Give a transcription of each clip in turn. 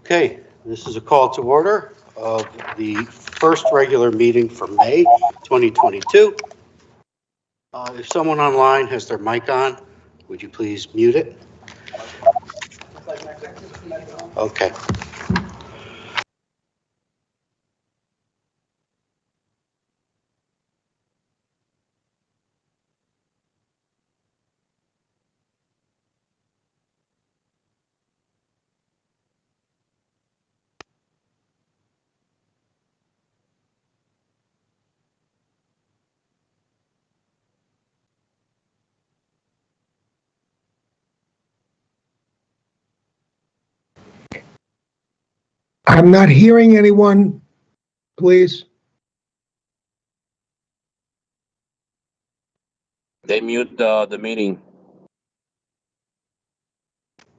Okay, this is a call to order of the first regular meeting for May 2022. If someone online has their mic on, would you please mute it? Okay. I'm not hearing anyone, please. They mute the meeting.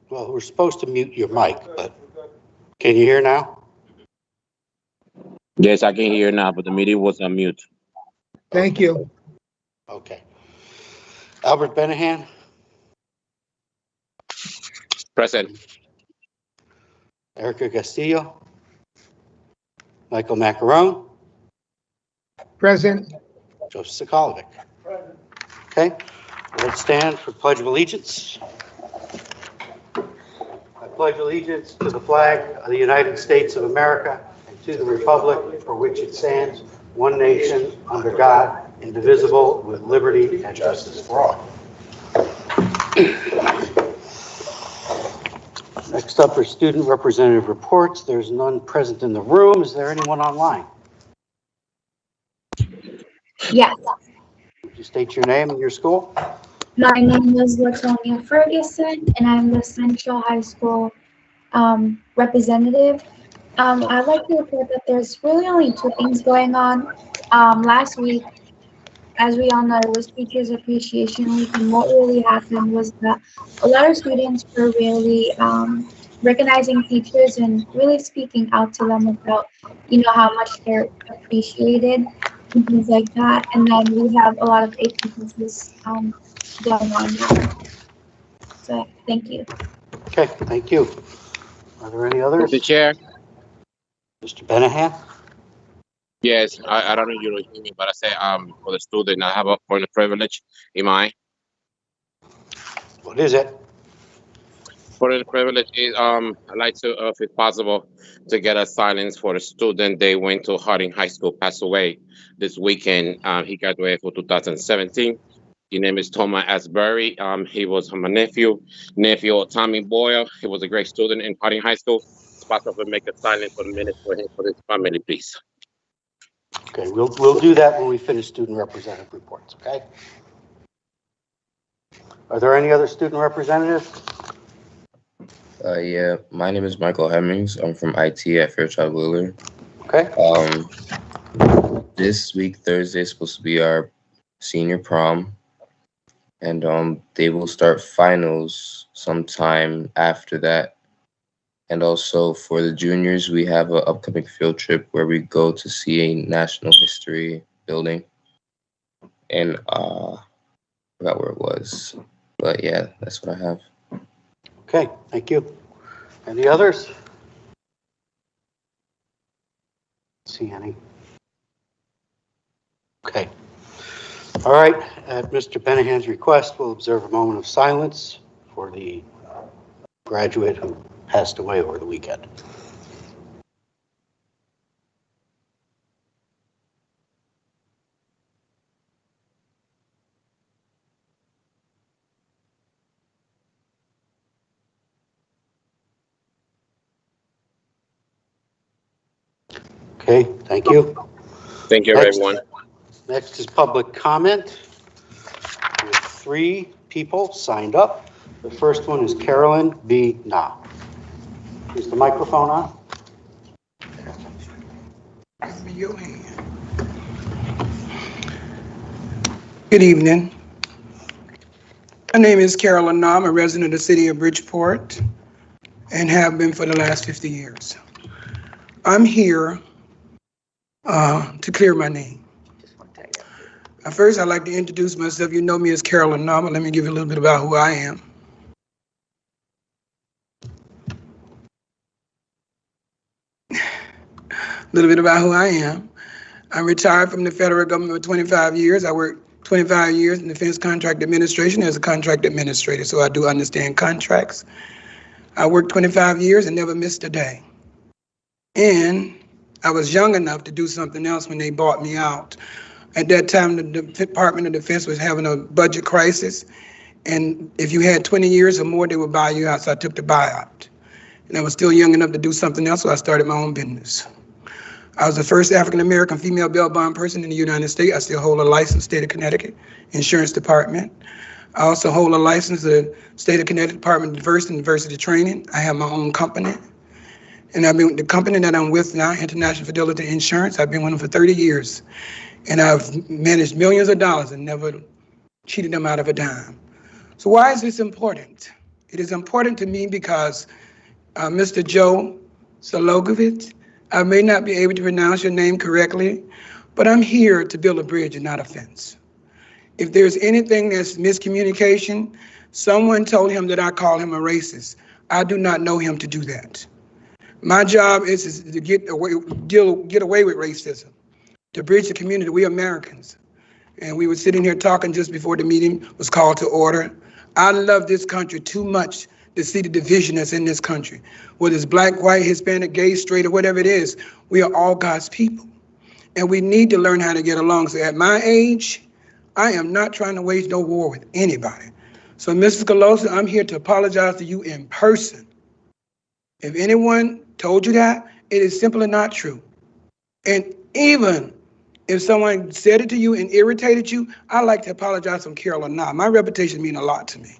Well, we're supposed to mute your mic, but can you hear now? Yes, I can hear now, but the meeting was on mute. Thank you. Okay. Albert Benahan, Present. Erica Castillo, Michael Macarone, Present. Joseph Sokolovic. Okay, let's stand for Pledge of Allegiance. I pledge allegiance to the flag of the United States of America and to the republic for which it stands, one nation, under God, indivisible, with liberty and justice for all. Next up are student representative reports. There's none present in the room. Is there anyone online? Yes. Would you state your name and your school? My name is Latonia Ferguson, and I'm the Central High School representative. I'd like to report that there's really only two things going on. Last week, as we all know, it was Teachers Appreciation Week, and what really happened was that a lot of students were really recognizing teachers and really speaking out to them about, how much they're appreciated and things like that. And then we have a lot of agencies going on now. So thank you. Okay, thank you. Are there any others? Mr. Chair. Mr. Benahan? Yes, I don't know if you don't hear me, but I say for the student, I have a point of privilege in mind. What is it? Point of privilege is I'd like to, if it's possible, to get a silence for the student. They went to Harding High School, passed away this weekend. He graduated for 2017. His name is Thomas Asbury. He was my nephew of Tommy Boyle. He was a great student in Harding High School. It's possible to make a silence for a minute for him, for his family, please. Okay, we'll do that when we finish student representative reports, okay? Are there any other student representatives? Yeah, my name is Michael Hemmings. I'm from IT at Fairchild Willard. Okay. This week, Thursday, is supposed to be our senior prom. And they will start finals sometime after that. And also for the juniors, we have an upcoming field trip where we go to see a national history building. And I forgot where it was. But yeah, that's what I have. Okay, thank you. Any others? See any? Okay. All right, at Mr. Benahan's request, we'll observe a moment of silence for the graduate who passed away over the weekend. Okay, thank you. Thank you, everyone. Next is public comment. We have 3 people signed up. The first one is Carolyn B. Na. Is the microphone on? Give me your hand. Good evening. My name is Carolyn Na. I'm a resident of the city of Bridgeport and have been for the last 50 years. I'm here to clear my name. First, I'd like to introduce myself. You know me as Carolyn Na, but let me give you a little bit about who I am. little bit about who I am. I'm retired from the federal government for 25 years. I worked 25 years in Defense Contract Administration as a contract administrator, so I do understand contracts. I worked 25 years and never missed a day. And I was young enough to do something else when they bought me out. At that time, the Department of Defense was having a budget crisis, and if you had 20 years or more, they would buy you out, so I took the buyout. And I was still young enough to do something else, so I started my own business. I was the first African-American female bail bond person in the United States. I still hold a license, state of Connecticut, Insurance Department. I also hold a license, the state of Connecticut Department of Diversity and Diversity Training. I have my own company. And I've been with the company that I'm with now, International Fidelity Insurance. I've been with them for 30 years. And I've managed millions of dollars and never cheated them out of a dime. So why is this important? It is important to me because Mr. Joe Sologovich, I may not be able to pronounce your name correctly, but I'm here to build a bridge and not a fence. If there's anything that's miscommunication, someone told him that I call him a racist. I do not know him to do that. My job is to get away with racism, to bridge the community. We Americans. And we were sitting here talking just before the meeting was called to order. I love this country too much to see the division that's in this country. Whether it's black, white, Hispanic, gay, straight, or whatever it is, we are all God's people. And we need to learn how to get along. So at my age, I am not trying to wage no war with anybody. So Mrs. Colosa, I'm here to apologize to you in person. If anyone told you that, it is simply not true. And even if someone said it to you and irritated you, I like to apologize from Carol or not. My reputation means a lot to me.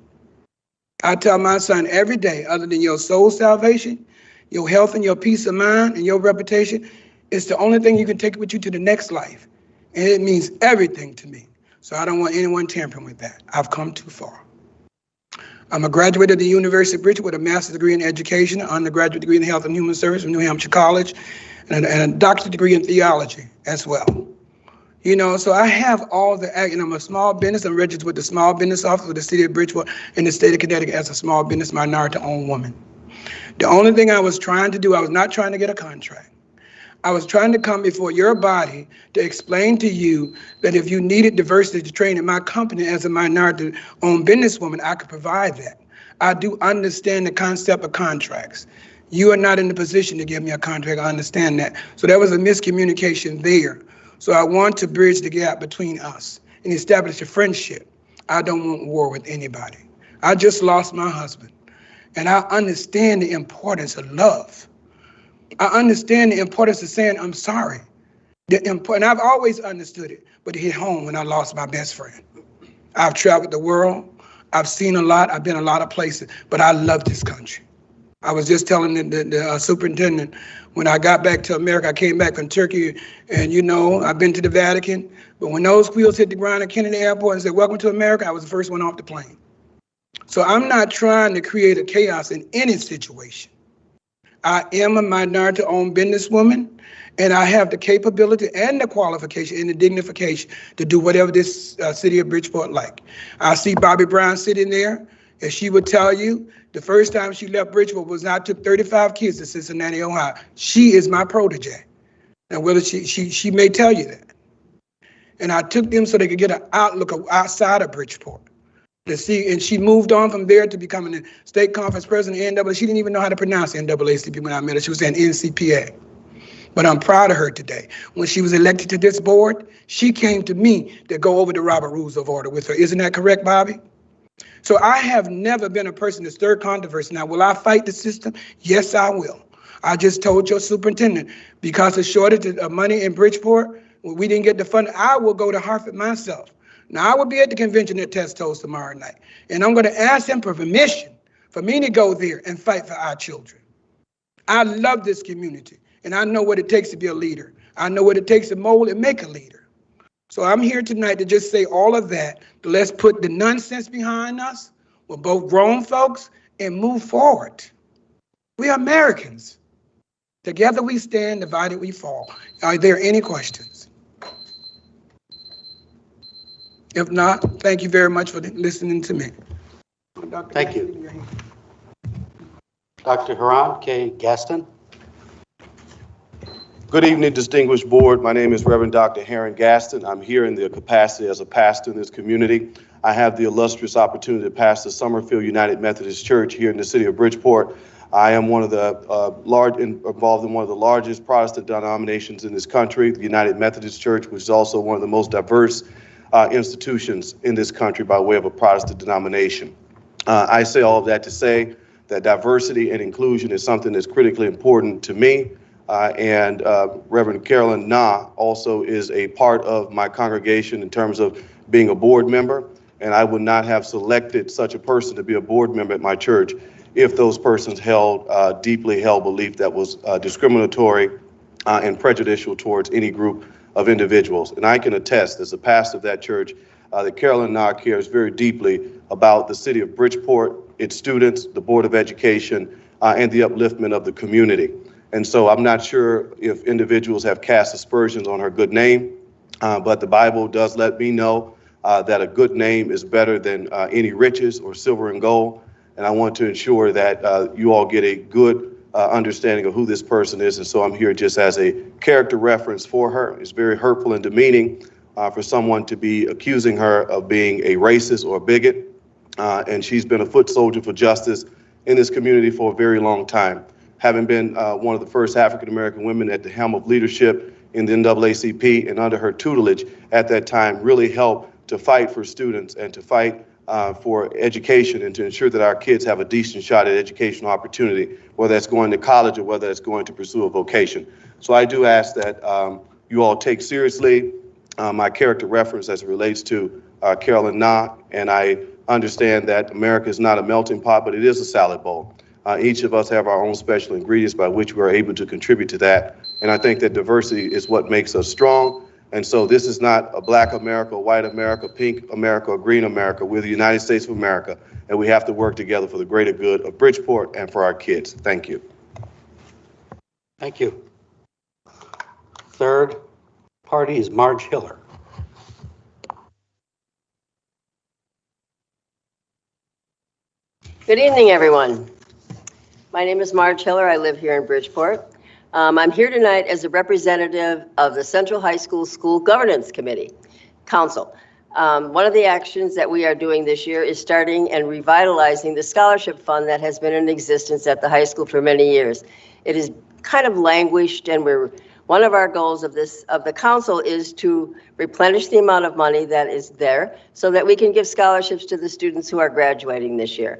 I tell my son every day, other than your soul salvation, your health and your peace of mind and your reputation, it's the only thing you can take with you to the next life. And it means everything to me. So I don't want anyone tampering with that. I've come too far. I'm a graduate of the University of Bridgeport with a master's degree in education, an undergraduate degree in health and human service from New Hampshire College, and a doctorate degree in theology as well. You know, so I have all the, and I'm a small business. I'm registered with the Small Business Office of the City of Bridgeport in the state of Connecticut as a small business minority-owned woman. The only thing I was trying to do, I was not trying to get a contract. I was trying to come before your body to explain to you that if you needed diversity to train in my company as a minority-owned businesswoman, I could provide that. I do understand the concept of contracts. You are not in the position to give me a contract. I understand that. So there was a miscommunication there. So I want to bridge the gap between us and establish a friendship. I don't want war with anybody. I just lost my husband, and I understand the importance of love. I understand the importance of saying I'm sorry. And I've always understood it, but it hit home when I lost my best friend. I've traveled the world. I've seen a lot. I've been a lot of places, but I love this country. I was just telling the superintendent, when I got back to America, I came back from Turkey, and you know, I've been to the Vatican, but when those wheels hit the ground at Kennedy Airport and said, "Welcome to America," I was the first one off the plane. So I'm not trying to create a chaos in any situation. I am a minority-owned businesswoman, and I have the capability and the qualification and the dignification to do whatever this city of Bridgeport like. I see Bobby Brown sitting there, and she would tell you the first time she left Bridgeport was I took 35 kids to Cincinnati, Ohio. She is my protege. And whether she may tell you that. And I took them so they could get an outlook outside of Bridgeport. To see, and she moved on from there to becoming the state conference president of NAACP. She didn't even know how to pronounce NAACP when I met her. She was saying NCPA. But I'm proud of her today. When she was elected to this board, she came to me to go over the Robert Rules of Order with her. Isn't that correct, Bobby? So I have never been a person to stir controversy. Now, will I fight the system? Yes, I will. I just told your superintendent, because of shortage of money in Bridgeport, we didn't get the funding, I will go to Hartford myself. Now, I will be at the convention at Testos tomorrow night, and I'm going to ask them for permission for me to go there and fight for our children. I love this community, and I know what it takes to be a leader. I know what it takes to mold and make a leader. So I'm here tonight to just say all of that, to let's put the nonsense behind us. We're both grown folks and move forward. We are Americans. Together we stand, divided we fall. Are there any questions? If not, thank you very much for listening to me. Thank you. Dr. Haran K. Gaston. Good evening, distinguished board. My name is Reverend Dr. Heron Gaston. I'm here in the capacity as a pastor in this community. I have the illustrious opportunity to pastor Summerfield United Methodist Church here in the city of Bridgeport. I am one of the involved in one of the largest Protestant denominations in this country, the United Methodist Church, which is also one of the most diverse institutions in this country by way of a Protestant denomination. I say all of that to say that diversity and inclusion is something that's critically important to me. And Reverend Carolyn Na also is a part of my congregation in terms of being a board member. And I would not have selected such a person to be a board member at my church if those persons held deeply held belief that was discriminatory and prejudicial towards any group of individuals. And I can attest as a pastor of that church that Carolyn Na cares very deeply about the city of Bridgeport, its students, the Board of Education, and the upliftment of the community. And so I'm not sure if individuals have cast aspersions on her good name, but the Bible does let me know that a good name is better than any riches or silver and gold. And I want to ensure that you all get a good understanding of who this person is. And so I'm here just as a character reference for her. It's very hurtful and demeaning for someone to be accusing her of being a racist or a bigot. And she's been a foot soldier for justice in this community for a very long time. Having been one of the first African-American women at the helm of leadership in the NAACP and under her tutelage at that time really helped to fight for students and to fight for education and to ensure that our kids have a decent shot at educational opportunity, whether that's going to college or whether it's going to pursue a vocation. So I do ask that you all take seriously my character reference as it relates to Carolyn Na, and I understand that America is not a melting pot, but it is a salad bowl. Each of us have our own special ingredients by which we're able to contribute to that. And I think that diversity is what makes us strong. And so this is not a black America, white America, pink America, or green America. We're the United States of America, and we have to work together for the greater good of Bridgeport and for our kids. Thank you. Thank you. Third party is Marge Hiller. Good evening, everyone. My name is Marge Hiller. I live here in Bridgeport. I'm here tonight as a representative of the Central High School School Governance Committee Council. One of the actions that we are doing this year is starting and revitalizing the scholarship fund that has been in existence at the high school for many years. It is kind of languished, and one of our goals of the council is to replenish the amount of money that is there so that we can give scholarships to the students who are graduating this year.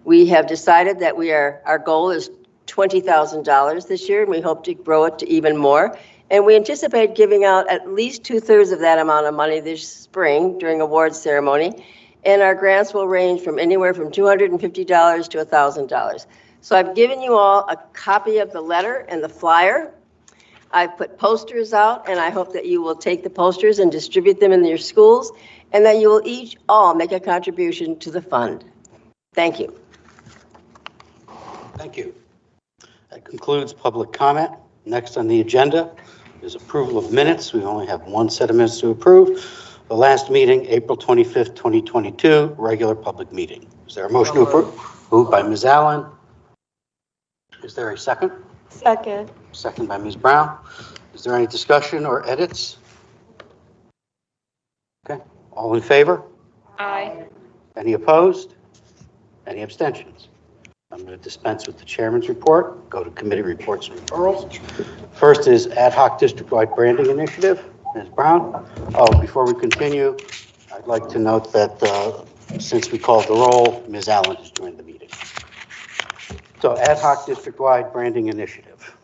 We have decided that our goal is $20,000 this year, and we hope to grow it to even more. And we anticipate giving out at least 2/3 of that amount of money this spring during awards ceremony. And our grants will range from anywhere from $250 to $1,000. So I've given you all a copy of the letter and the flyer. I've put posters out, and I hope that you will take the posters and distribute them in your schools, and that you will all make a contribution to the fund. Thank you. Thank you. That concludes public comment. Next on the agenda is approval of minutes. We only have one set of minutes to approve. The last meeting, April 25th, 2022, regular public meeting. Is there a motion to approve? Moved by Ms. Allen. Is there a second? Second. Second by Ms. Brown. Is there any discussion or edits? Okay. All in favor? Aye. Any opposed? Any abstentions? I'm going to dispense with the chairman's report, go to committee reports and referrals. First is ad hoc district-wide branding initiative. Ms. Brown. Oh, before we continue, I'd like to note that since we called the roll, Ms. Allen has joined the meeting. So ad hoc district-wide branding initiative.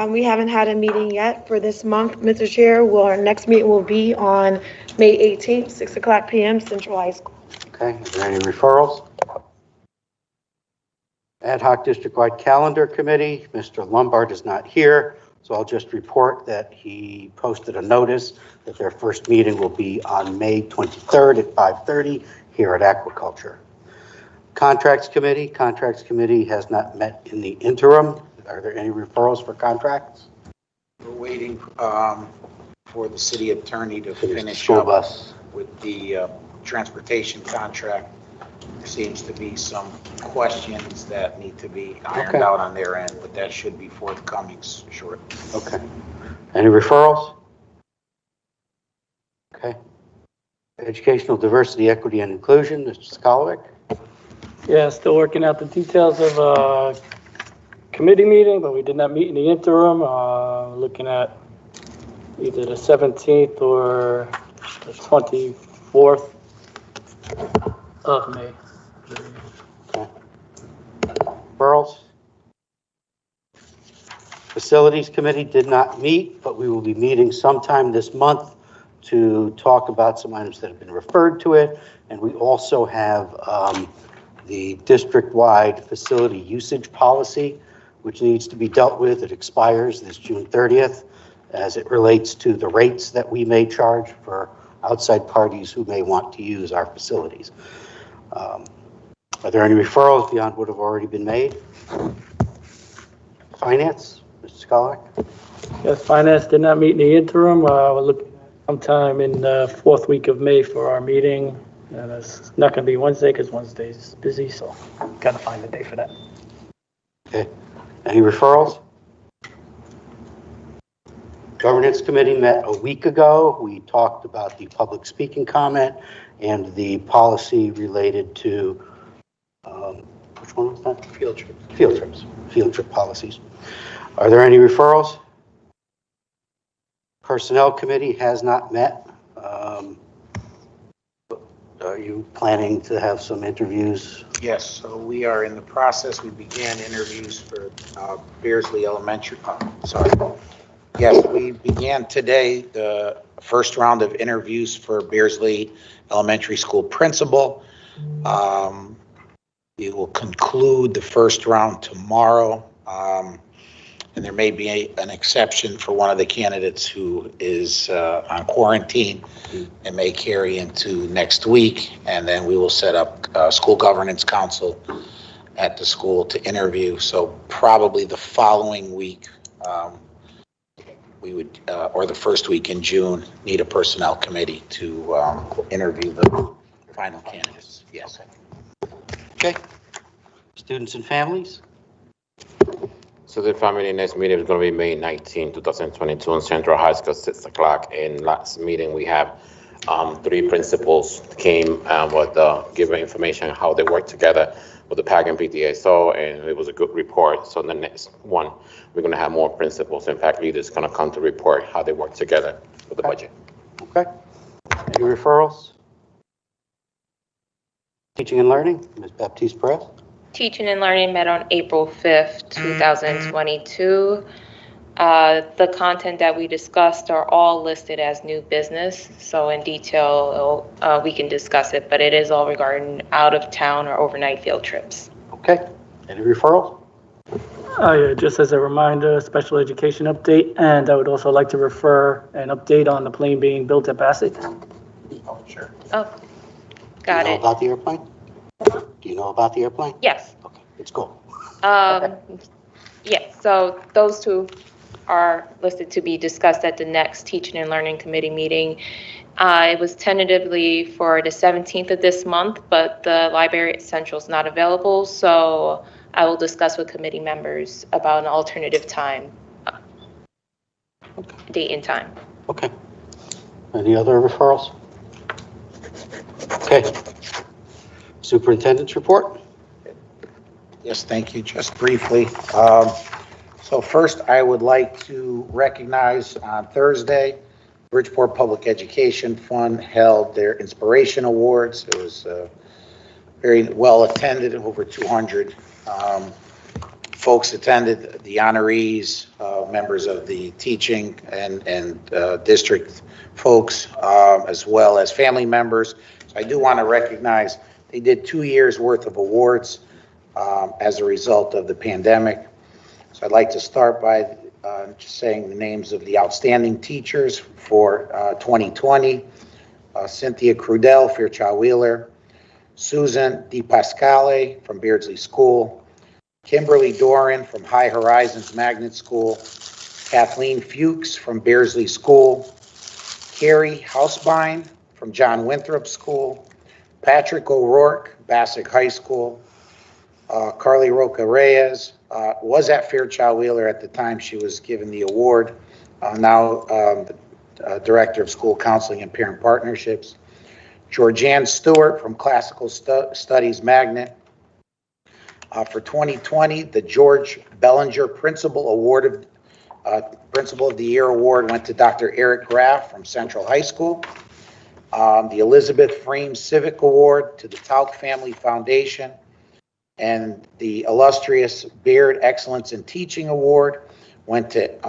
We haven't had a meeting yet for this month, Mr. Chair. Our next meeting will be on May 18th, 6:00 p.m. Central High School. Okay, is there any referrals? Ad hoc district-wide calendar committee, Mr. Lombard is not here, so I'll just report that he posted a notice that their first meeting will be on May 23rd at 5:30 here at Aquaculture. Contracts committee has not met in the interim. Are there any referrals for contracts? We're waiting for the city attorney to finish school up bus with the transportation contract. There seems to be some questions that need to be ironed Okay. out on their end, but that should be forthcoming short. Okay. Any referrals? Okay. Educational diversity, equity, and inclusion, Mr. Skolovic. Yeah, still working out the details of a committee meeting, but we did not meet in the interim. Looking at either the 17th or the 24th of May. Referrals. Facilities Committee did not meet, but we will be meeting sometime this month to talk about some items that have been referred to it. And we also have the district-wide facility usage policy, which needs to be dealt with. It expires this June 30th as it relates to the rates that we may charge for outside parties who may want to use our facilities. Are there any referrals beyond what have already been made? Finance, Mr. Skolovic? Yes, Finance did not meet in the interim. We're looking at sometime in the 4th week of May for our meeting. And it's not going to be Wednesday because Wednesday's busy, so got to find a day for that. Okay. Any referrals? Governance Committee met a week ago. We talked about the public speaking comment and the policy related to, which one was that? Field trips. Field trips, field trip policies. Are there any referrals? Personnel Committee has not met. Are you planning to have some interviews? Yes, so we are in the process. We began interviews for Beardsley Elementary. Sorry. Yes, we began today the first round of interviews for Beardsley Elementary School principal. We will conclude the first round tomorrow. And there may be an exception for one of the candidates who is on quarantine and may carry into next week. And then we will set up school governance council at the school to interview. So probably the following week, we would, or the first week in June, need a personnel committee to interview the final candidates. Yes. Okay. Students and families? So the family next meeting is going to be May 19, 2022 in Central High School, 6 o'clock. In last meeting, we have 3 principals came with giving information on how they work together with the PAC and PTSO, and it was a good report. So the next one, we're going to have more principals and fact leaders going to come to report how they work together with the budget. Okay. Any referrals? Teaching and learning, Ms. Baptiste Perez. Teaching and Learning met on April 5th, 2022. The content that we discussed are all listed as new business. So in detail, we can discuss it, but it is all regarding out of town or overnight field trips. Okay. Any referrals? Yeah, just as a reminder, special education update, and I would also like to refer an update on the plane being built at Bassett. Oh, sure. Oh, got Do you know it. about the airplane? Do you know about the airplane? Yes. Okay, let's go. Yes, so those two are listed to be discussed at the next Teaching and Learning Committee meeting. It was tentatively for the 17th of this month, but the library at Central is not available, so I will discuss with committee members about an alternative time, date and time. Okay. Any other referrals? Okay. Superintendent's report? Yes, thank you. Just briefly. So first, I would like to recognize on Thursday, Bridgeport Public Education Fund held their Inspiration Awards. It was very well attended, over 200 folks attended, the honorees, members of the teaching and district folks, as well as family members. So I do want to recognize they did 2 years worth of awards as a result of the pandemic. So I'd like to start by just saying the names of the outstanding teachers for 2020. Cynthia Crudell, Fairchild Wheeler. Susan DiPascale from Beardsley School. Kimberly Doran from High Horizons Magnet School. Kathleen Fuchs from Beardsley School. Carrie Hausbein from John Winthrop School. Patrick O'Rourke, Bassick High School. Carly Roca Reyes was at Fairchild Wheeler at the time she was given the award. Now Director of School Counseling and Parent Partnerships. Georgianne Stewart from Classical Studies Magnet. For 2020, the George Bellinger Principal of the Year Award went to Dr. Eric Graff from Central High School. The Elizabeth Freem Civic Award to the Tauk Family Foundation. And the illustrious Beard Excellence in Teaching Award went to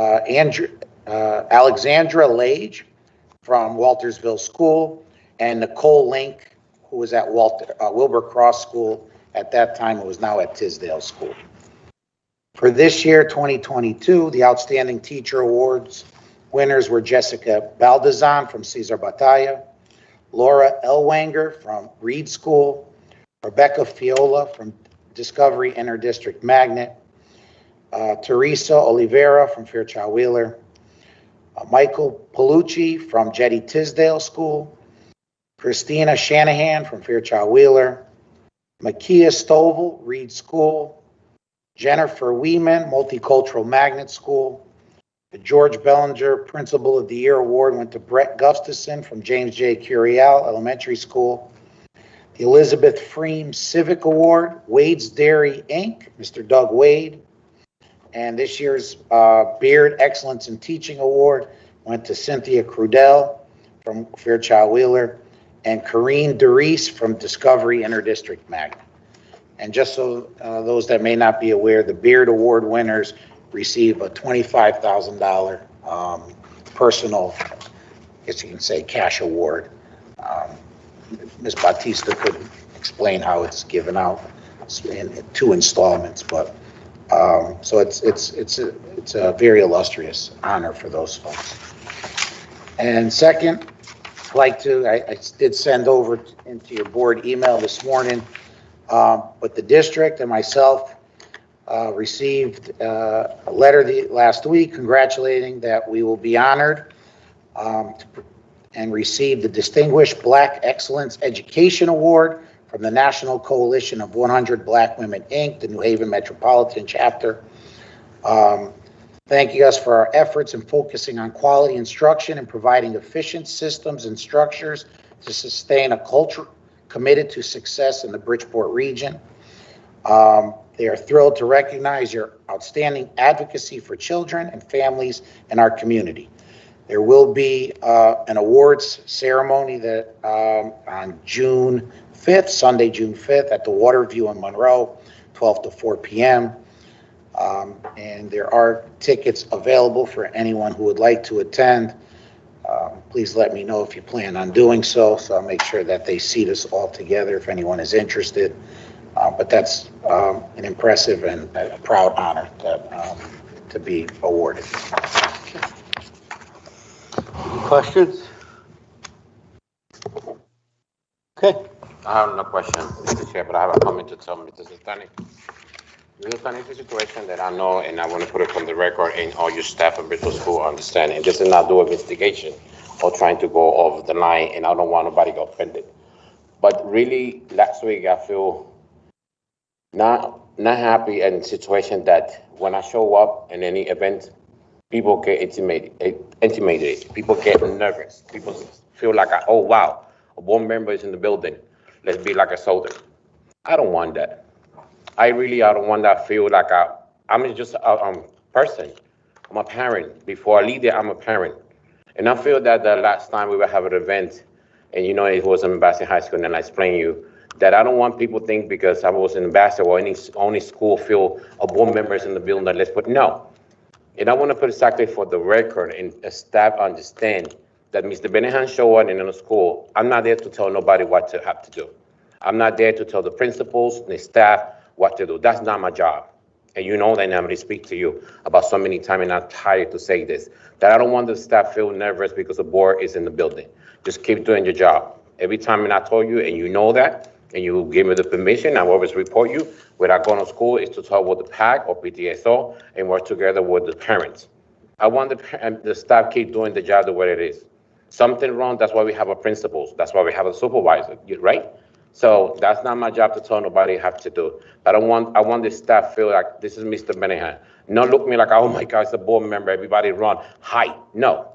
Alexandra Lage from Waltersville School, and Nicole Link, who was at Wilbur Cross School. At that time, it was now at Tisdale School. For this year, 2022, the Outstanding Teacher Awards winners were Jessica Baldazan from Cesar Batalla, Laura Elwanger from Reed School, Rebecca Fiola from Discovery Interdistrict Magnet, Teresa Oliveira from Fairchild Wheeler, Michael Palucci from Jetty Tisdale School, Christina Shanahan from Fairchild Wheeler, Makia Stovall, Reed School, Jennifer Weeman, Multicultural Magnet School. The George Bellinger Principal of the Year Award went to Brett Gustafson from James J. Curiel Elementary School. The Elizabeth Freem Civic Award, Wade's Dairy Inc., Mr. Doug Wade. And this year's Beard Excellence in Teaching Award went to Cynthia Crudell from Fairchild Wheeler and Corrine DeReese from Discovery Interdistrict Magnet. And just so those that may not be aware, the Beard Award winners receive a $25,000 personal, I guess you can say, cash award. Ms. Bautista could explain how it's given out in 2 installments, but so it's a very illustrious honor for those folks. And second, I'd like to, I did send over into your board email this morning, but the district and myself received a letter last week congratulating that we will be honored and receive the Distinguished Black Excellence Education Award from the National Coalition of 100 Black Women, Inc., the New Haven Metropolitan Chapter. Thanking us for our efforts in focusing on quality instruction and providing efficient systems and structures to sustain a culture committed to success in the Bridgeport region. They are thrilled to recognize your outstanding advocacy for children and families in our community. There will be an awards ceremony that on June 5th, Sunday, June 5th, at the Waterview in Monroe, 12 to 4 p.m. And there are tickets available for anyone who would like to attend. Please let me know if you plan on doing so I'll make sure that they seat us all together if anyone is interested. But that's an impressive and a proud honor to be awarded. Any questions? Okay. I have no question, Mr. Chair, but I have a comment to tell Mr. Zastani. Mr. Zastani, it's a situation that I know, and I want to put it from the record, and all your staff in Bridgeport School understand, and this is not do investigation or trying to go over the line, and I don't want nobody to get offended. But really, last week, I feel not happy in a situation that when I show up in any event, people get intimidated. People get nervous. People feel like, oh, wow, a board member is in the building. Let's be like a soldier. I don't want that. I don't want that. Feel like I'm just a person. I'm a parent. Before I leave there, I'm a parent. And I feel that the last time we were having an event, and you know it was in Bassick High School, and then I explained to you that I don't want people to think because I was in Bassick or any school feel a board member is in the building. Let's put no. And I want to put exactly for the record and staff understand that Mr. Benehan show up in the school. I'm not there to tell nobody what to have to do. I'm not there to tell the principals, the staff what to do. That's not my job. And you know that I'm going to speak to you about so many times, and I'm tired to say this, that I don't want the staff feel nervous because the board is in the building. Just keep doing your job. Every time and I told you, and you know that, and you give me the permission, I always report you. Without going to school is to talk with the PAC or PTSO and work together with the parents. I want the staff keep doing the job the way it is. Something wrong, that's why we have a principals. That's why we have a supervisor, right? So that's not my job to tell nobody have to do. I want the staff feel like this is Mr. Benehan. Not look me like, oh my God, it's a board member, everybody run, hi. No,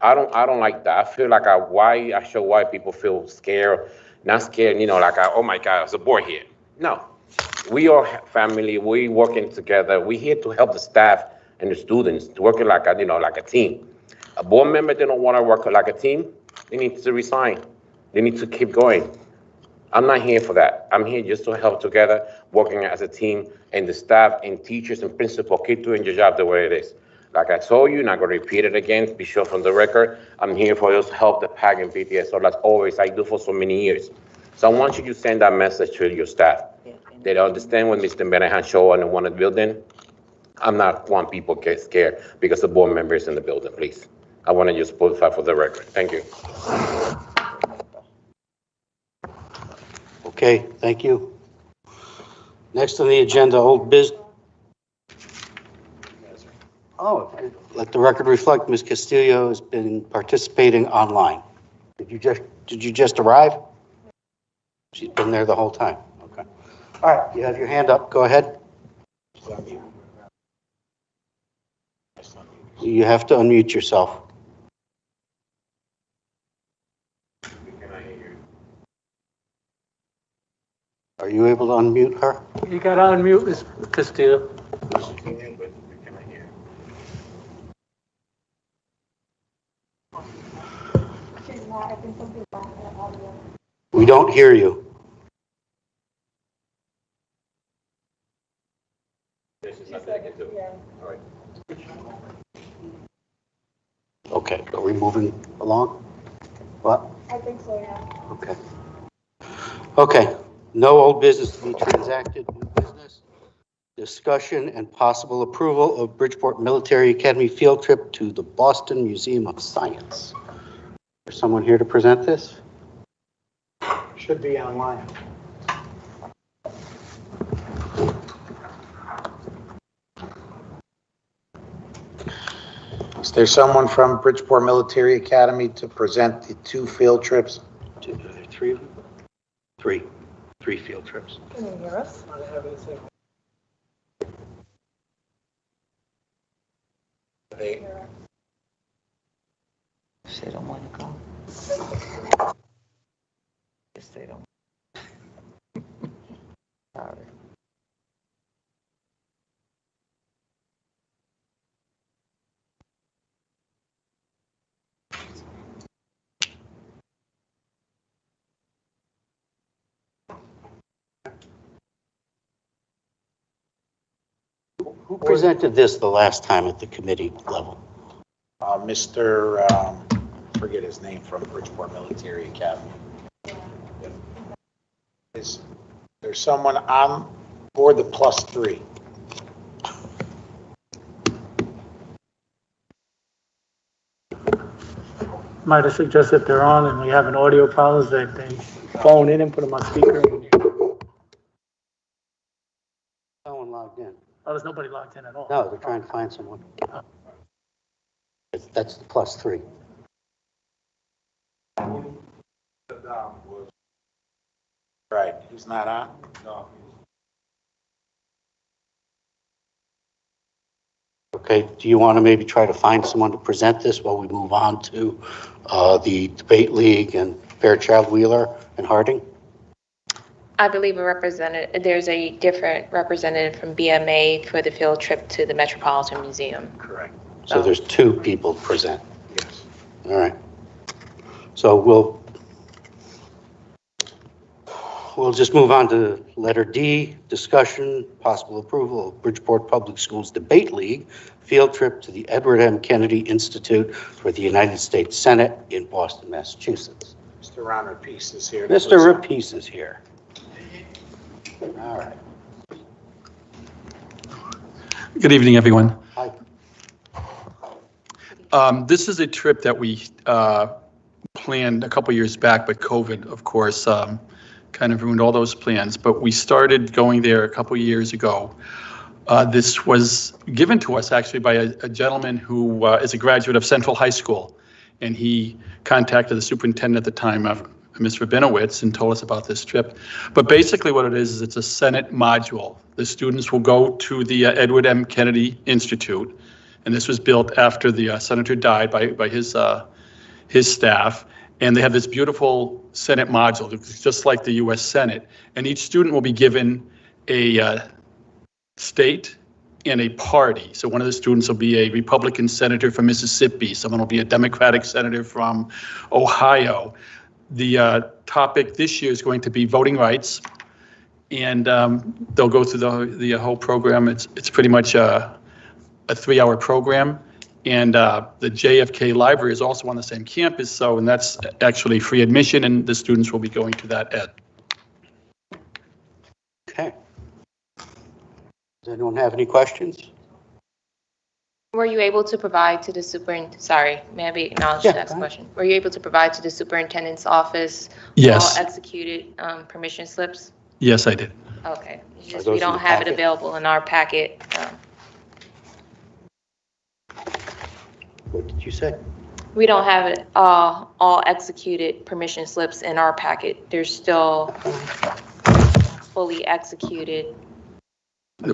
I don't like that. I feel like I show why people feel scared, not scared, like, oh my God, it's a board here. No, we are family, we working together. We here to help the staff and the students, working like a team. A board member, they don't want to work like a team, they need to resign. They need to keep going. I'm not here for that. I'm here just to help together, working as a team, and the staff and teachers and principal keep doing your job the way it is. Like I told you, not gonna repeat it again, be sure from the record, I'm here for just help the PAC and BTS, so that's always I do for so many years. So I want you to send that message to your staff. They don't understand when Mr. Benehan show up in one of the building. I'm not want people get scared because the board member is in the building, please. I want to just put that for the record. Thank you. Okay, thank you. Next on the agenda, old business. Oh, let the record reflect, Ms. Castillo has been participating online. Did you just arrive? She's been there the whole time. Okay. All right, you have your hand up. Go ahead. You have to unmute yourself. Are you able to unmute her? You got to unmute Ms. Castillo. We don't hear you. Okay, are we moving along? What? I think so, yeah. Okay. Okay, no old business to be transacted, new business. Discussion and possible approval of Bridgeport Military Academy field trip to the Boston Museum of Science. Is someone here to present this? Should be online. Is there someone from Bridgeport Military Academy to present the 2 field trips? Three field trips. Can you hear us? They don't want to go. Yes, they don't. Sorry. Who presented this the last time at the committee level? Mr. Forget his name, from Bridgeport Military Academy. Is there someone on board the +3? Might have suggested they're on and we have an audio problems that they phone in and put them on speaker. Someone logged in. Oh, there's nobody logged in at all. No, they're trying to find someone. That's the +3. Right, he's not on? No. Okay, do you want to maybe try to find someone to present this while we move on to the debate league and Fairchild Wheeler and Harding? I believe there's a different representative from BMA for the field trip to the Metropolitan Museum. Correct. So there's 2 people to present. Yes. All right. So we'll just move on to letter D, discussion, possible approval of Bridgeport Public Schools Debate League field trip to the Edward M. Kennedy Institute for the United States Senate in Boston, Massachusetts. Mr. Ron Rapice is here. Mr. Rapice is here. All right. Good evening, everyone. Hi. This is a trip that we planned a couple years back, but COVID, of course, kind of ruined all those plans. But we started going there a couple years ago. This was given to us actually by a gentleman who is a graduate of Central High School, and he contacted the superintendent at the time, Ms. Rabinowitz, and told us about this trip. But basically what it is it's a Senate module. The students will go to the Edward M. Kennedy Institute, and this was built after the senator died by his staff. And they have this beautiful Senate module, it's just like the US Senate. And each student will be given a state and a party. So one of the students will be a Republican senator from Mississippi. Someone will be a Democratic senator from Ohio. The topic this year is going to be voting rights. And they'll go through the whole program. It's pretty much a 3-hour program. And the JFK Library is also on the same campus, and that's actually free admission, and the students will be going to that ed. Okay. Does anyone have any questions? Were you able to provide to the sorry, may I be acknowledged to ask a question? Were you able to provide to the superintendent's office Yes. all executed permission slips? Yes, I did. Okay, it's just we don't have it available in our packet. What did you say? We don't have it all executed permission slips in our packet. They're still fully executed.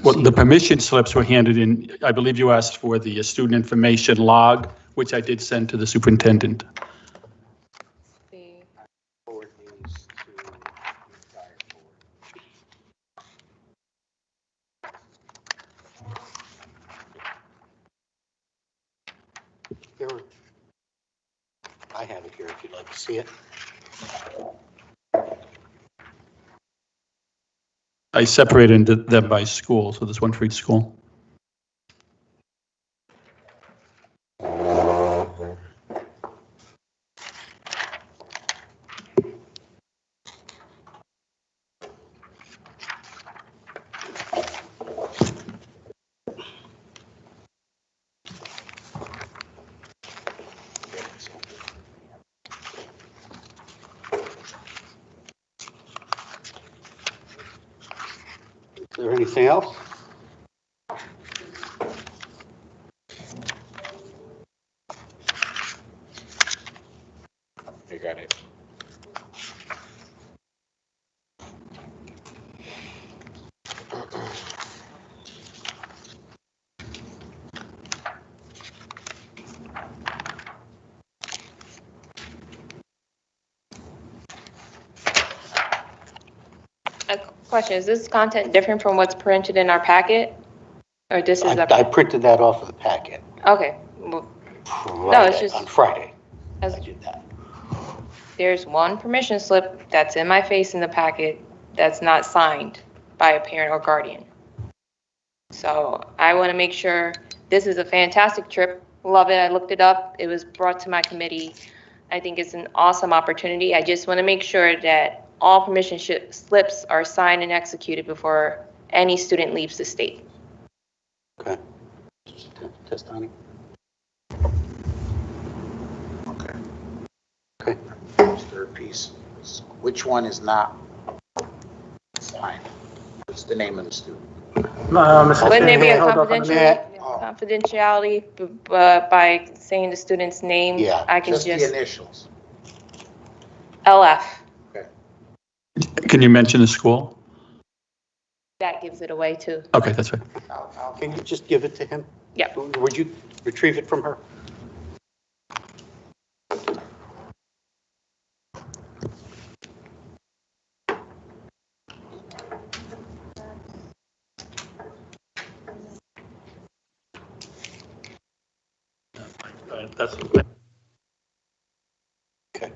Well, the permission slips were handed in, I believe you asked for the student information log, which I did send to the superintendent. Forward these to the entire board. I have it here if you'd like to see it. I separated them by school, so there's one for each school. Is there anything else? You got it. A question, is this content different from what's printed in our packet? Or this is I printed that off of the packet. Okay. Well, Friday, it's just- on Friday. as- I did that. There's one permission slip that's in my face in the packet that's not signed by a parent or guardian. So I want to make sure, this is a fantastic trip. Love it. I looked it up. It was brought to my committee. I think it's an awesome opportunity. I just want to make sure that all permission slips are signed and executed before any student leaves the state. Okay. Test on it. Okay. Okay. Mr. Peace, which one is not signed? What's the name of the student? Wouldn't there be a Hold up on a minute. confidentiality by saying the student's name? Yeah. I can Just the just, initials. LF, Can you mention the school? that gives it away too. Okay, that's right. Can you just give it to him? Yeah. Would you retrieve it from her? That's Okay.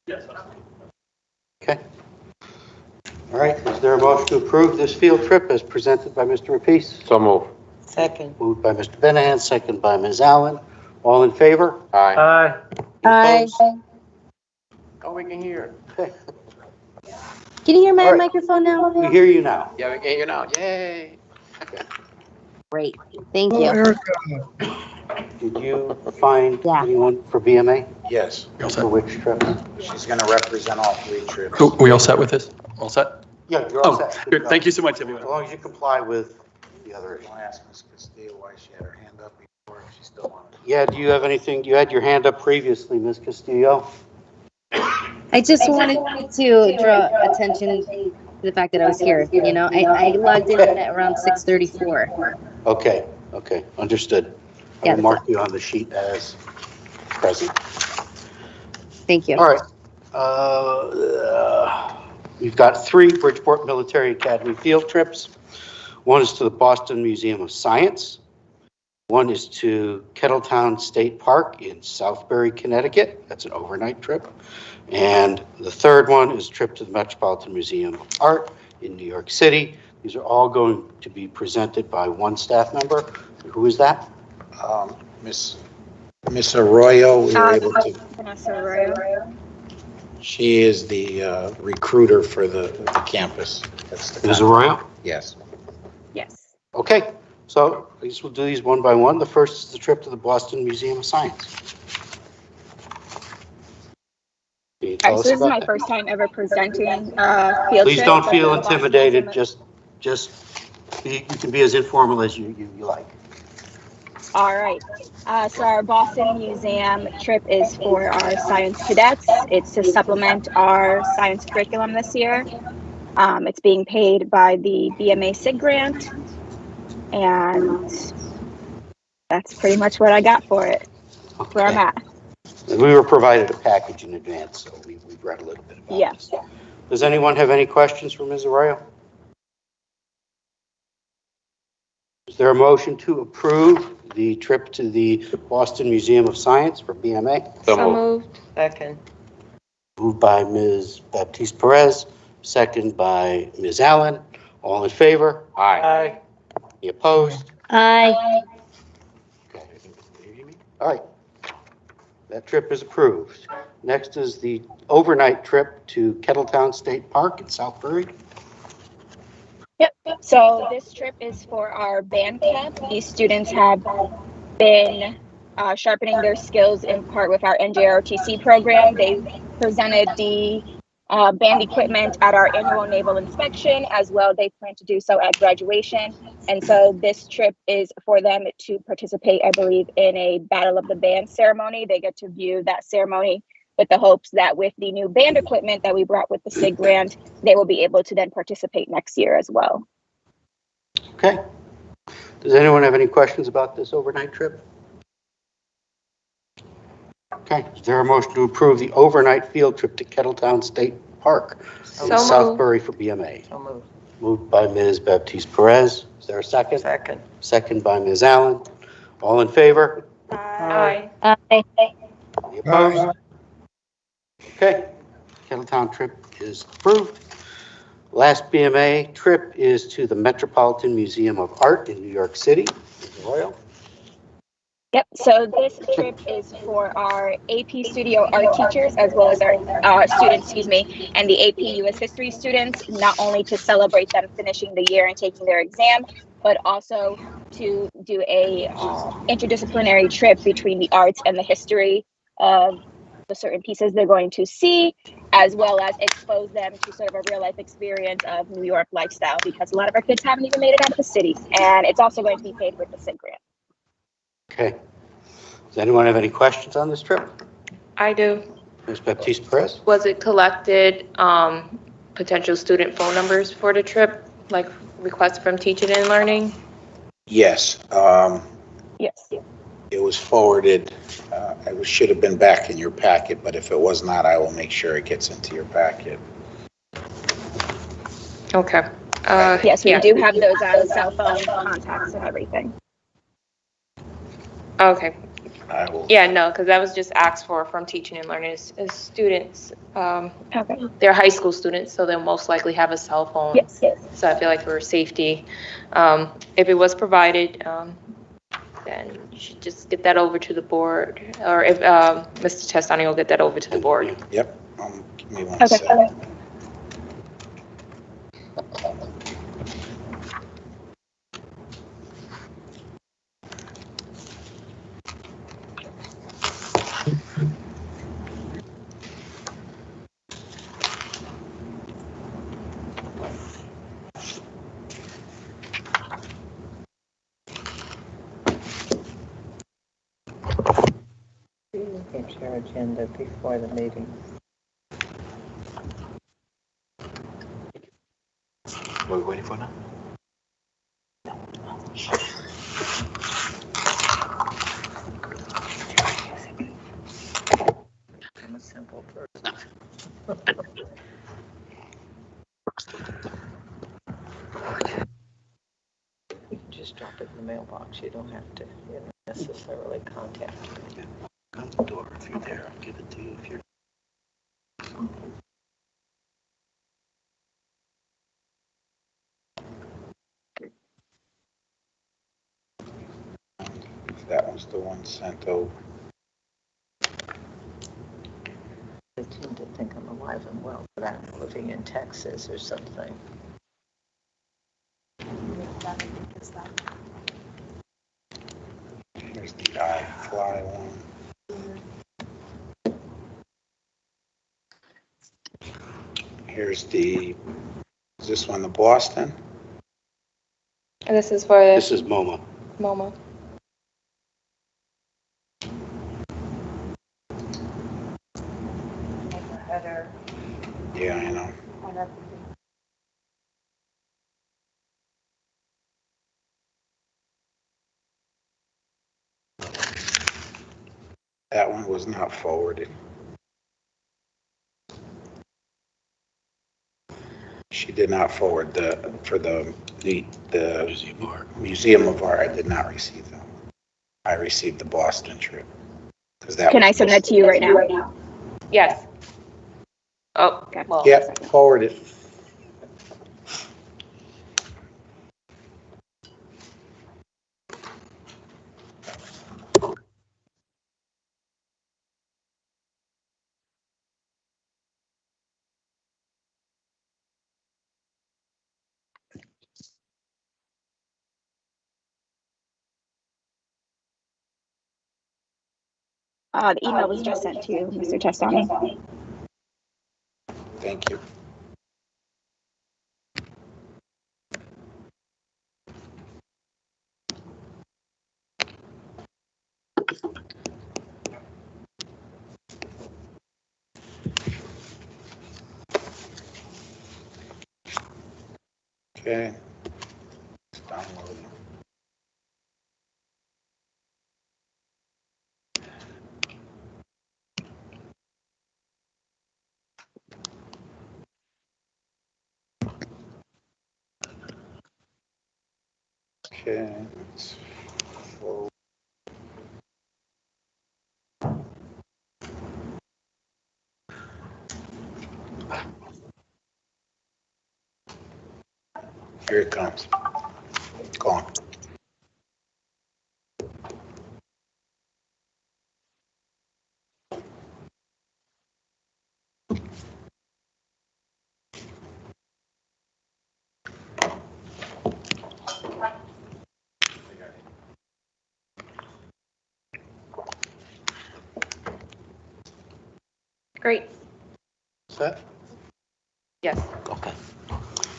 Yes. Okay. All right, is there a motion to approve this field trip as presented by Mr. Rapice? So move. Second. Moved by Mr. Benahan, second by Ms. Allen. All in favor? Aye. Aye. Oh, we can hear. Okay. Can you hear my All right. microphone now? We hear you now. Yeah, we can hear now. Yay. Great, thank Oh, you. Erica, Did you find Yeah. anyone for BMA? Yes, We all set? For which trips? she's going to represent all 3 trips. We all set with this? All set? Yeah, you're all Oh, set. good. Thank you so much, everyone. As long as you comply with the other Don't ask Ms. Castillo why she had her hand up. Yeah, do you have anything? You had your hand up previously, Ms. Castillo. I just wanted to draw attention to the fact that I was here. You know, I logged in at around 6:34. Okay, okay, understood. I Yeah, will that's mark you on the sheet as present. Thank you. All right. We've got 3 Bridgeport Military Academy field trips. One is to the Boston Museum of Science. One is to Kettletown State Park in Southbury, Connecticut. That's an overnight trip. And the third one is a trip to the Metropolitan Museum of Art in New York City. These are all going to be presented by one staff member. Who is that? Miss Arroyo, we were able to, Vanessa Arroyo. she is the recruiter for the campus. That's the Ms. Arroyo? Yes. Yes. Okay, so I guess we'll do these one by one. The first is the trip to the Boston Museum of Science. Can you tell All right, us so this is about my that? first time ever presenting field Please trip don't at feel the Boston intimidated. Museum. Just you can be as informal as you like. All right. So our Boston Museum trip is for our science cadets. It's to supplement our science curriculum this year. It's being paid by the BMA SIG grant. And that's pretty much what I got for it. That's where I'm at. And we were provided a package in advance, so we've read a little bit about Yes. this. Does anyone have any questions for Ms. Arroyo? Is there a motion to approve the trip to the Boston Museum of Science for BMA? So moved. Second. Moved by Ms. Baptiste Perez, second by Ms. Allen. All in favor? Aye. Any opposed? Aye. Okay. All right. That trip is approved. Next is the overnight trip to Kettletown State Park in Southbury. Yep. So this trip is for our band camp. These students have been sharpening their skills in part with our NJROTC program. They presented the band equipment at our annual naval inspection as well. They plan to do so at graduation. And so this trip is for them to participate, I believe, in a Battle of the Band ceremony. They get to view that ceremony with the hopes that with the new band equipment that we brought with the SIG grant, they will be able to then participate next year as well. Okay. Does anyone have any questions about this overnight trip? Okay. Is there a motion to approve the overnight field trip to Kettletown State Park in So Southbury for BMA? So moved. Moved by Ms. Baptiste Perez. Is there a second? Second. Second by Ms. Allen. All in favor? Aye. Aye. Any opposed? Okay. Kettletown trip is approved. Last BMA trip is to the Metropolitan Museum of Art in New York City. Ms. Arroyo? Yep, so this trip is for our AP Studio art teachers as well as our students, and the AP US History students, not only to celebrate them finishing the year and taking their exam, but also to do a interdisciplinary trip between the arts and the history of the certain pieces they're going to see, as well as expose them to sort of a real life experience of New York lifestyle, because a lot of our kids haven't even made it out of the city. And it's also going to be paid with the SIG grant. Okay. Does anyone have any questions on this trip? I do. Ms. Baptiste Perez? Was it collected potential student phone numbers for the trip, like requests from teaching and learning? Yes. Yes. It was forwarded. It should have been back in your packet, but if it was not, I will make sure it gets into your packet. Okay. Yes, we do have those on cell phone contacts and everything. Okay. I will. Yeah, no, because that was just asked for from teaching and learning as students. Okay. They're high school students, so they'll most likely have a cell phone. Yes. So I feel like for safety, if it was provided, then you should just get that over to the board, or if Mr. Testani will get that over to the board. Yep. Give me one Okay. second. your agenda before the meeting. What are we waiting for now? I'm a simple person. You can just drop it in the mailbox. You don't have to necessarily contact me. Come to the door if you're there. I'll give it to you if you're. That was the one sent over. They tend to think I'm alive and well, but I'm living in Texas or something. Here's the iFly one. Here's the, is this one the Boston? And this is for This is MoMA. MoMA. Yeah, I know. That one was not forwarded. She did not forward the Museum of Art. I did not receive them. I received the Boston trip. Can I send that to you right now? Yes. Oh, okay. Well, Yep, forward it. the email was just sent to you, Mr. Testoni. Thank you. Okay. It's downloading. Okay, let's forward. Here it comes. Go on. Great. Set? Yes. Okay.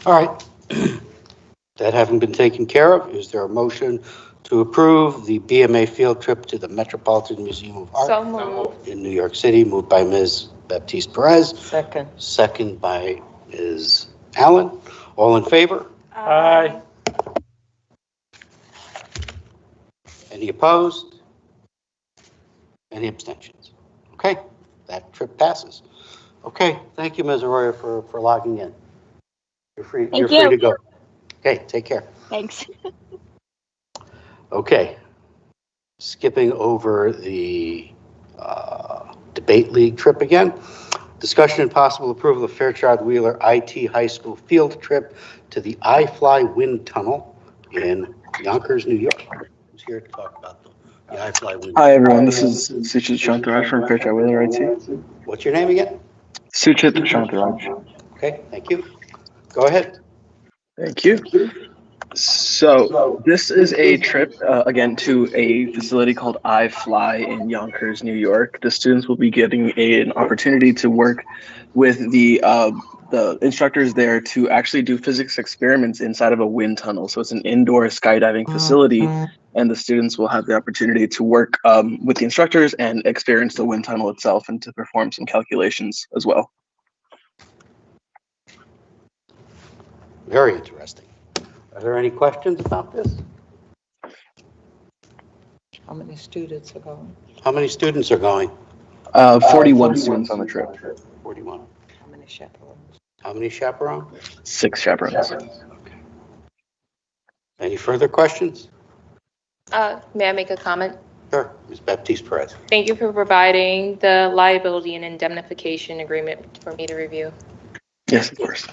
All right. That having been taken care of, is there a motion to approve the BMA field trip to the Metropolitan Museum of Art So moved. in New York City, moved by Ms. Baptiste Perez, Second. second by Ms. Allen. All in favor? Aye. Any opposed? Any abstentions? Okay, that trip passes. Okay, thank you, Ms. Arroyo, for logging in. You're free to go. Okay, take care. Thanks. Okay, skipping over the debate league trip again. Discussion and possible approval of Fairchild Wheeler IT High School field trip to the iFly Wind Tunnel in Yonkers, New York. Who's here to talk about the iFly Wind? Hi everyone, this is Suchit Shantaraj from Fairchild Wheeler IT. What's your name again? Suchit Shantaraj. Okay, thank you. Go ahead. Thank you. So this is a trip, again, to a facility called iFly in Yonkers, New York. The students will be getting an opportunity to work with the instructors there to actually do physics experiments inside of a wind tunnel. So it's an indoor skydiving facility and the students will have the opportunity to work with the instructors and experience the wind tunnel itself and to perform some calculations as well. Very interesting. Are there any questions about this? How many students are going? How many students are going? 41 students on the trip. 41. How many chaperones? How many chaperones? 6 chaperones. Any further questions? May I make a comment? Sure, Ms. Baptiste Perez. Thank you for providing the liability and indemnification agreement for me to review. Yes, of course.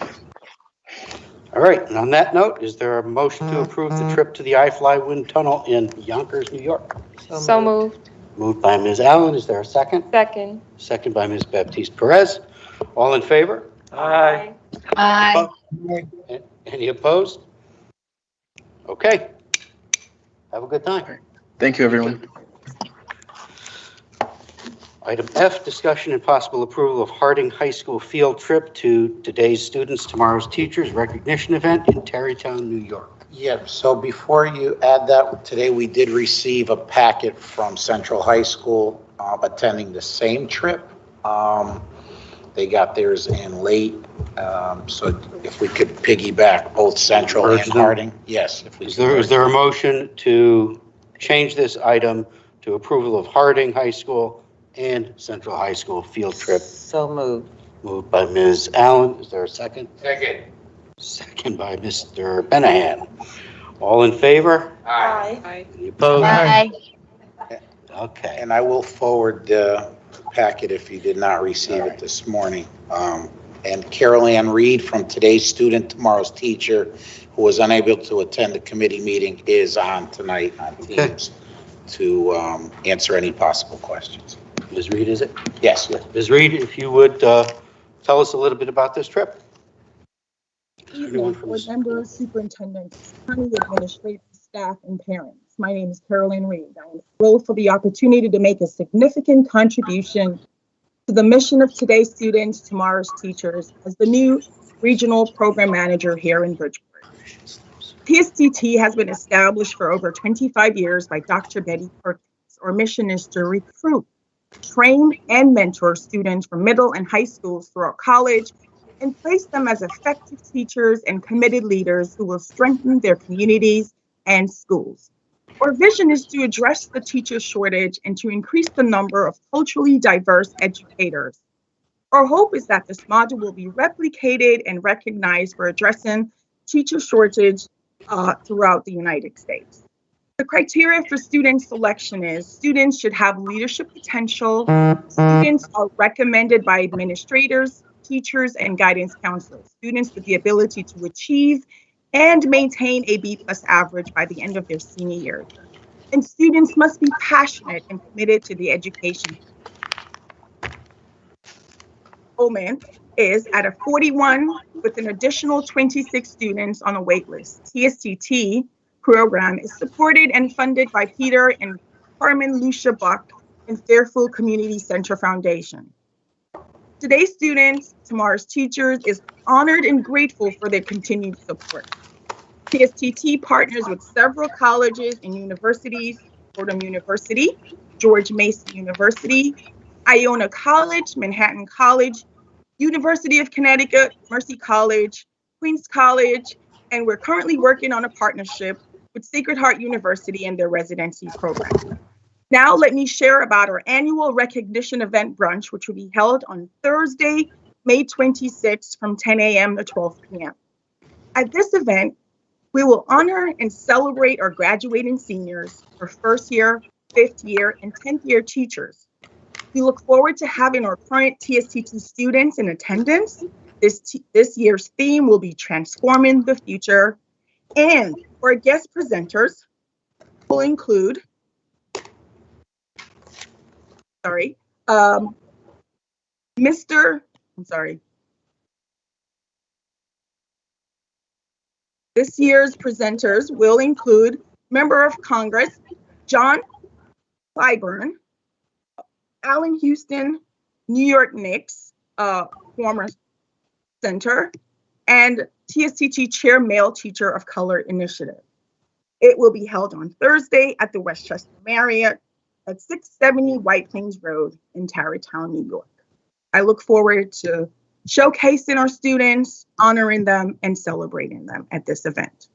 All right, and on that note, is there a motion to approve the trip to the iFly Wind Tunnel in Yonkers, New York? So moved. Moved by Ms. Allen, is there a second? Second. Second by Ms. Baptiste Perez. All in favor? Aye. Aye. Any opposed? Okay. Have a good time. Thank you, everyone. Item F, discussion and possible approval of Harding High School field trip to today's students, tomorrow's teachers recognition event in Tarrytown, New York. Yeah, so before you add that, today we did receive a packet from Central High School attending the same trip. They got theirs in late, so if we could piggyback both Central and Harding. Yes. If we Is there a motion to change this item to approval of Harding High School and Central High School field trip? So moved. Moved by Ms. Allen. Is there a second? Second. Second by Mr. Benahan. All in favor? Aye. Any opposed? Aye. Okay. And I will forward the packet if you did not receive it this morning. And Carol Ann Reed from today's student, tomorrow's teacher, who was unable to attend the committee meeting, is on tonight on Teams to answer any possible questions. Ms. Reed, is it? Yes. Ms. Reed, if you would tell us a little bit about this trip. Evening, board members, superintendents, county administrators, staff, and parents. My name is Carolyn Reed. I am thrilled for the opportunity to make a significant contribution to the mission of today's students, tomorrow's teachers, as the new regional program manager here in Bridgeport. PSTT has been established for over 25 years by Dr. Betty Perkins. Our mission is to recruit, train, and mentor students from middle and high schools throughout college and place them as effective teachers and committed leaders who will strengthen their communities and schools. Our vision is to address the teacher shortage and to increase the number of culturally diverse educators. Our hope is that this module will be replicated and recognized for addressing teacher shortage throughout the United States. The criteria for student selection is students should have leadership potential, students are recommended by administrators, teachers, and guidance counselors, students with the ability to achieve and maintain a B+ average by the end of their senior year. And students must be passionate and committed to the education. Enrollment is at a 41 with an additional 26 students on a wait list. TSTT program is supported and funded by Peter and Carmen Lucia Buck and Fairfield Community Center Foundation. Today's students, tomorrow's teachers, is honored and grateful for their continued support. TSTT partners with several colleges and universities, Fordham University, George Mason University, Iona College, Manhattan College, University of Connecticut, Mercy College, Queens College, and we're currently working on a partnership with Sacred Heart University and their residency program. Now let me share about our annual recognition event brunch, which will be held on Thursday, May 26th from 10 a.m. to 12 p.m. At this event, we will honor and celebrate our graduating seniors, our first year, fifth year, and 10th year teachers. We look forward to having our current TSTT students in attendance. This year's theme will be Transforming the Future. And our guest presenters will include, This year's presenters will include Member of Congress, John Clyburn, Allen Houston, New York Knicks, former center, and TSTT Chair Male Teacher of Color Initiative. It will be held on Thursday at the Westchester Marriott at 670 White Plains Road in Tarrytown, New York. I look forward to showcasing our students, honoring them, and celebrating them at this event.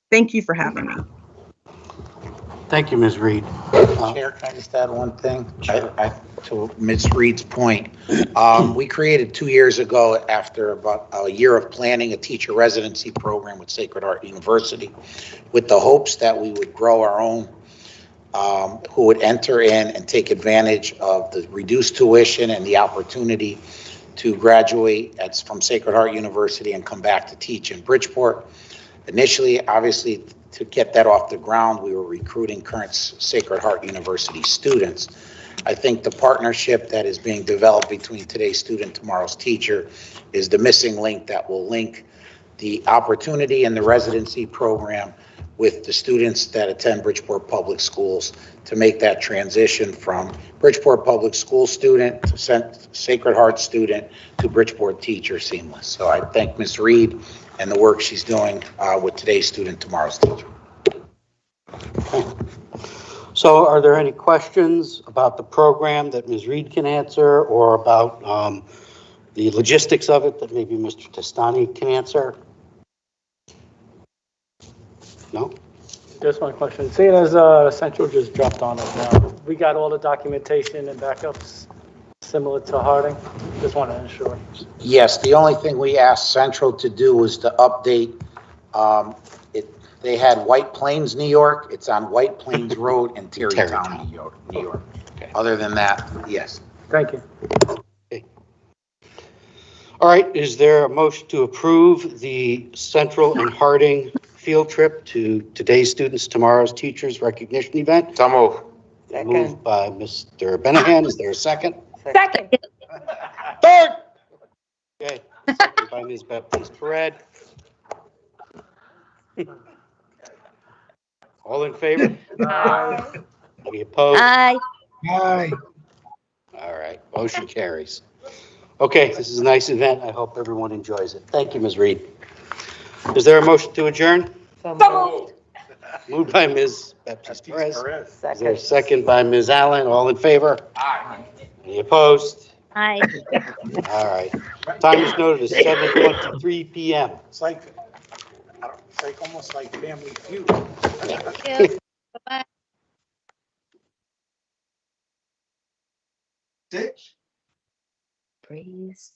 Thank you for having me. Thank you, Ms. Reed. Chair, can I just add one thing? To Ms. Reed's point, we created 2 years ago, after about a year of planning, a teacher residency program with Sacred Heart University, with the hopes that we would grow our own, who would enter in and take advantage of the reduced tuition and the opportunity to graduate from Sacred Heart University and come back to teach in Bridgeport. Initially, obviously, to get that off the ground, we were recruiting current Sacred Heart University students. I think the partnership that is being developed between today's student, tomorrow's teacher, is the missing link that will link the opportunity and the residency program with the students that attend Bridgeport Public Schools to make that transition from Bridgeport Public School student to Sacred Heart student to Bridgeport teacher seamless. So I thank Ms. Reed and the work she's doing with today's student, tomorrow's teacher. So are there any questions about the program that Ms. Reed can answer, or about the logistics of it that maybe Mr. Testani can answer? No? Just one question. Seeing as Central just dropped on us now, we got all the documentation and backups similar to Harding? Just want to ensure. Yes, the only thing we asked Central to do was to update. They had White Plains, New York. It's on White Plains Road in Tarrytown, New York. Okay. Other than that, yes. Thank you. Okay. All right, is there a motion to approve the Central and Harding field trip to today's students, tomorrow's teachers recognition event? So move. Moved by Mr. Benahan. Is there a second? Second. Third. Okay, second by Ms. Baptiste-Perez. All in favor? Aye. Any opposed? Aye. Aye. All right, motion carries. Okay, this is a nice event. I hope everyone enjoys it. Thank you, Ms. Reed. Is there a motion to adjourn? So moved. Moved by Ms. Baptiste-Perez. Is there a Second. second by Ms. Allen? All in favor? Aye. Any opposed? Aye. All right. Time is noted as 7:23 p.m. It's like almost like Family Feud. Thank you. Bye-bye. 6. Praise.